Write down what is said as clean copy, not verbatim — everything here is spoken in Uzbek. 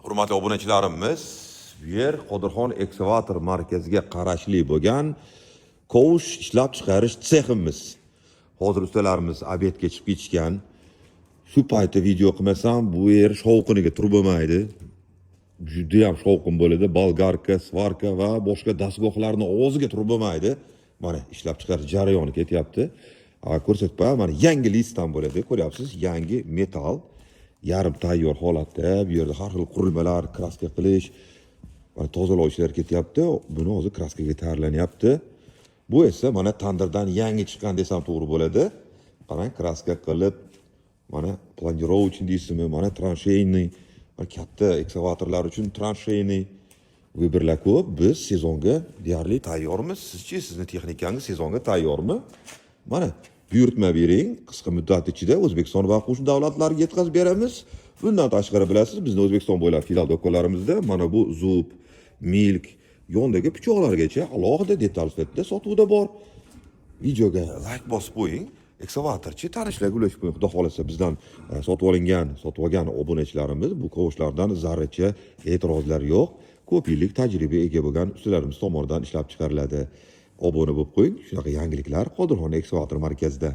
Hurmatli obunachilarimiz, bu yer Qodirxon ekskavator markaziga qarashli bo'lgan kovush ishlab chiqarish seximiz. Hozir ustalarimiz obedga chiqib ketishgan. Shu paytda video qilmasam, bu yer shovqiniga turib bo'lmaydi. Juda ham shovqin bo'ladi. Bolgarka, svarka va boshqa dastgohlarning ovoziga turib bo'lmaydi. Mana ishlab chiqarish jarayoni ketyapti. Ko'rsatib qo'yam, mana yangi listdan bo'ladi. Ko'ryapsiz, yangi metal. Yarim tayyor holatda, bu yerda har xil qurilmalar, kraska qilish, tozalash ishlari ketyapti. Buni hozir kraskaga tayyorlanyapti. Bu esa mana tandirdan yangi chiqqan desam to'g'ri bo'ladi. Qarang, kraska qilib, mana planirovочный deysizmi, mana transheyniy, katta ekskavatorlar uchun transheyniy vibirlar ko'p. Biz sezonga deyarli tayyormiz. Sizchi, sizni texnikangiz sezonga tayyormi? Mana buyurtma bering, qisqa muddat ichida O'zbekiston va qo'shni davlatlarga yetkazib beramiz. Bundan tashqari bilasiz, bizning O'zbekiston bo'ylab filial do'konlarimizda mana bu Zub, Milk, yondagi pichoqlargacha alohida detal sifatida sotuvda bor. Videoga like bosib qo'ying. Ekskavatorchi tanishlarga ulashib qo'ying. Xudo xolasa bizdan sotib olgan obunachilarimiz bu kovushlardan zarracha e'tirozlar yo'q. Ko'p yillik tajriba ega bo'lgan ustalarimiz tomonidan ishlab chiqariladi. Obuna bo'lib qo'ying. Shunaqa yangiliklar Qodirxon ekskavator markazida.